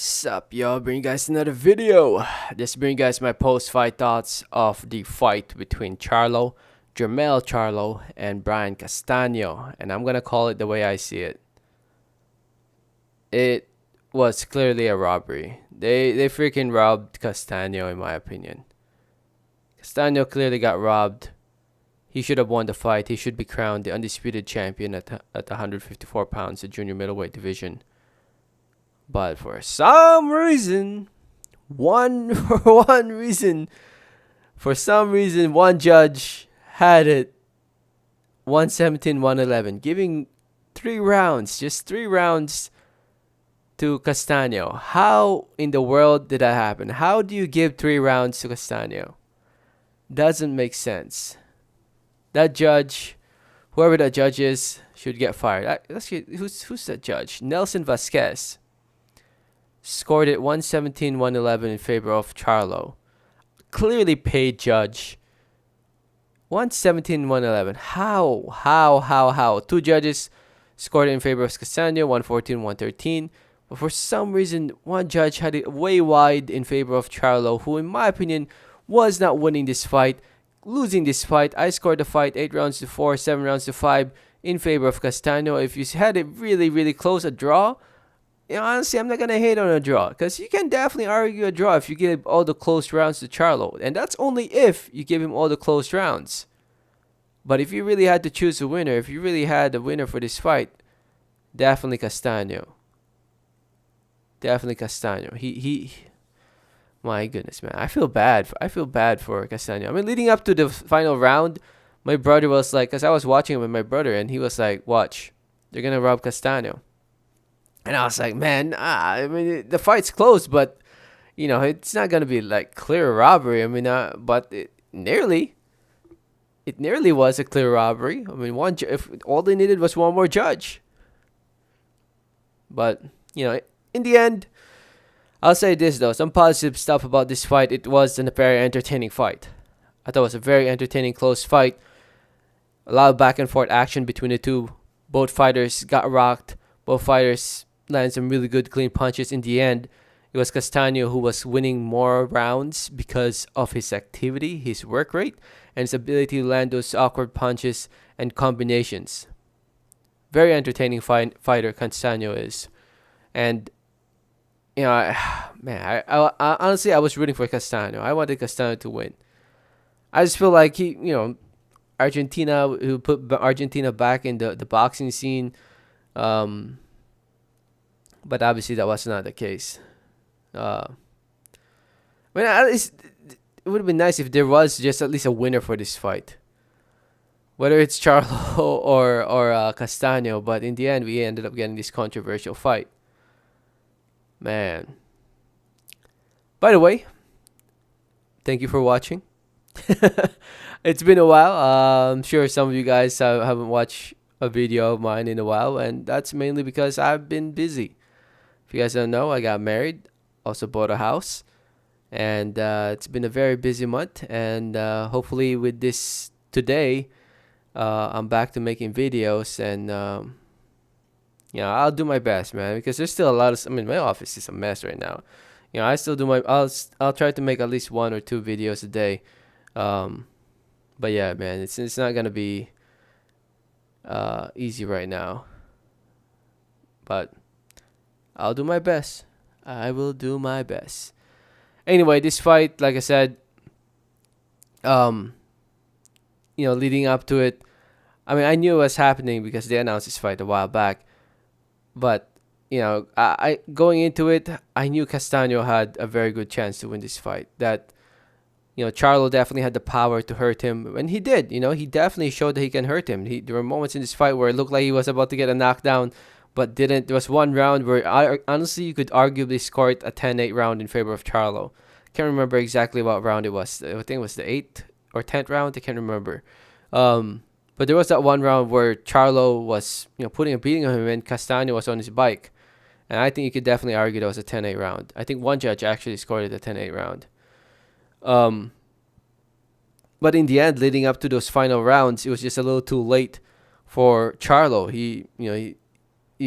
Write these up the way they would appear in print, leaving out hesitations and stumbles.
Sup, yo, bring you guys another video. Just bring you guys my post-fight thoughts of the fight between Jermell Charlo, and Brian Castano, and I'm gonna call it the way I see it. It was clearly a robbery. They freaking robbed Castano, in my opinion. Castano clearly got robbed. He should have won the fight. He should be crowned the undisputed champion at 154 pounds, the junior middleweight division. But for some reason, one one reason, for some reason, one judge had it 117-111, giving 3 rounds, just 3 rounds to Castano. How in the world did that happen? How do you give 3 rounds to Castano? Doesn't make sense. That judge, whoever that judge is, should get fired. Who's that judge? Nelson Vasquez scored it 117-111 in favor of Charlo. Clearly paid judge. 117-111. How? Two judges scored it in favor of Castano, 114-113. But for some reason, one judge had it way wide in favor of Charlo, who in my opinion was not winning this fight, losing this fight. I scored the fight 8-4, 7-5 in favor of Castano. If you had it really close, a draw, honestly, I'm not going to hate on a draw, because you can definitely argue a draw if you give all the close rounds to Charlo. And that's only if you give him all the close rounds. But if you really had to choose a winner, if you really had a winner for this fight, definitely Castano. Definitely Castano. He my goodness, man. I feel bad for Castano. I mean, leading up to the final round, my brother was like, because I was watching it with my brother, and he was like, watch, they're going to rob Castano. And I was like, man, I mean, the fight's close, but, it's not going to be like clear robbery. I mean, but it nearly was a clear robbery. I mean, if all they needed was one more judge. But, in the end, I'll say this, though. Some positive stuff about this fight. It was a very entertaining fight. I thought it was a very entertaining, close fight. A lot of back and forth action between the two. Both fighters got rocked. Both fighters landed some really good, clean punches. In the end, it was Castano who was winning more rounds because of his activity, his work rate, and his ability to land those awkward punches and combinations. Very entertaining fighter Castano is. And, man, I honestly, I was rooting for Castano. I wanted Castano to win. I just feel like Argentina, who put Argentina back in the boxing scene. But obviously that was not the case. I mean, at least it would have been nice if there was just at least a winner for this fight, whether it's Charlo or Castano. But in the end, we ended up getting this controversial fight. Man. By the way, thank you for watching. It's been a while. I'm sure some of you guys haven't watched a video of mine in a while, and that's mainly because I've been busy. If you guys don't know, I got married, also bought a house, and it's been a very busy month. And hopefully with this today, I'm back to making videos, and I'll do my best, man, because there's still a lot of. I mean, my office is a mess right now. I still do my. I'll try to make at least 1 or 2 videos a day. But yeah, man, it's not gonna be easy right now, but I'll do my best. I will do my best. Anyway, this fight, like I said, leading up to it, I mean, I knew it was happening because they announced this fight a while back. But I going into it, I knew Castano had a very good chance to win this fight. That Charlo definitely had the power to hurt him, and he did. He definitely showed that he can hurt him. There were moments in this fight where it looked like he was about to get a knockdown, but didn't. There was one round where honestly you could arguably score it a 10-8 round in favor of Charlo. Can't remember exactly what round it was. I think it was the 8th or 10th round. I can't remember. But there was that one round where Charlo was putting a beating on him, and Castano was on his bike, and I think you could definitely argue that was a 10-8 round. I think one judge actually scored it a 10-8 round. But in the end, leading up to those final rounds, it was just a little too late for Charlo. He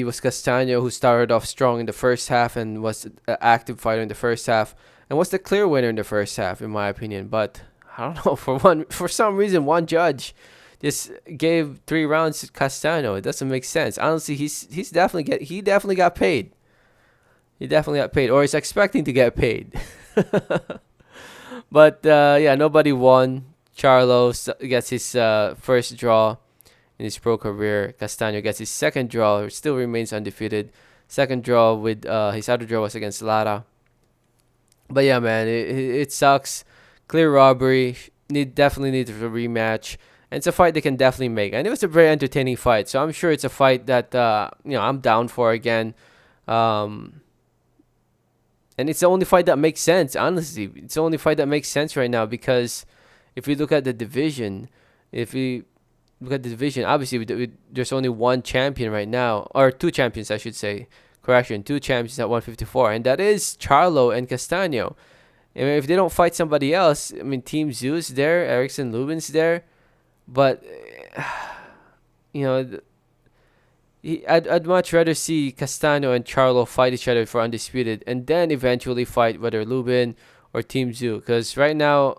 it was Castano who started off strong in the first half and was an active fighter in the first half and was the clear winner in the first half, in my opinion. But I don't know, for some reason, one judge just gave 3 rounds to Castano. It doesn't make sense. Honestly, he definitely got paid. He definitely got paid, or he's expecting to get paid. But yeah, nobody won. Charlo gets his first draw in his pro career. Castano gets his second draw. Still remains undefeated. Second draw with his other draw was against Lara. But yeah, man, it sucks. Clear robbery. Definitely needs a rematch. And it's a fight they can definitely make. And it was a very entertaining fight. So I'm sure it's a fight that I'm down for again. And it's the only fight that makes sense, honestly. It's the only fight that makes sense right now because if we look at the division, obviously there's only one champion right now, or two champions, I should say. Correction, two champions at 154, and that is Charlo and Castano. I mean, if they don't fight somebody else, I mean, Team Zeus there, Erickson Lubin's there, but you know, I'd much rather see Castano and Charlo fight each other for undisputed, and then eventually fight whether Lubin or Team Zoo. Because right now,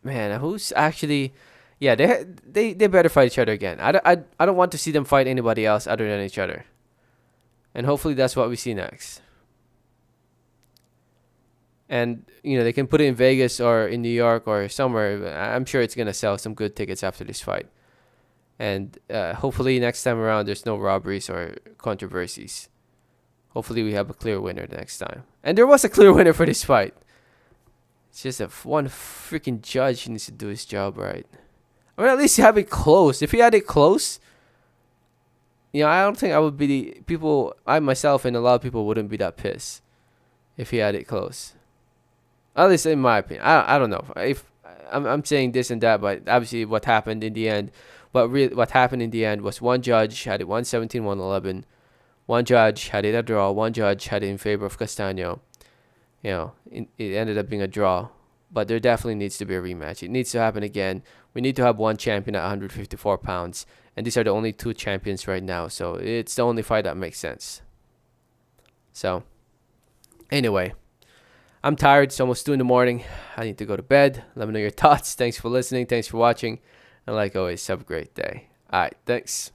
man, who's actually, yeah, they better fight each other again. I don't want to see them fight anybody else other than each other, and hopefully that's what we see next. And they can put it in Vegas or in New York or somewhere. I'm sure it's gonna sell some good tickets after this fight. And hopefully next time around there's no robberies or controversies. Hopefully we have a clear winner next time. And there was a clear winner for this fight. It's just one freaking judge needs to do his job right. I mean, at least have it close. If he had it close, I don't think I would be I myself and a lot of people wouldn't be that pissed if he had it close. At least in my opinion. I don't know. If I'm saying this and that, but obviously what happened in the end. What happened in the end was one judge had it 117, 111. One judge had it a draw. One judge had it in favor of Castano. It ended up being a draw. But there definitely needs to be a rematch. It needs to happen again. We need to have one champion at 154 pounds. And these are the only two champions right now. So it's the only fight that makes sense. So, anyway. I'm tired. It's almost 2 in the morning. I need to go to bed. Let me know your thoughts. Thanks for listening. Thanks for watching. And like always, have a great day. All right. Thanks.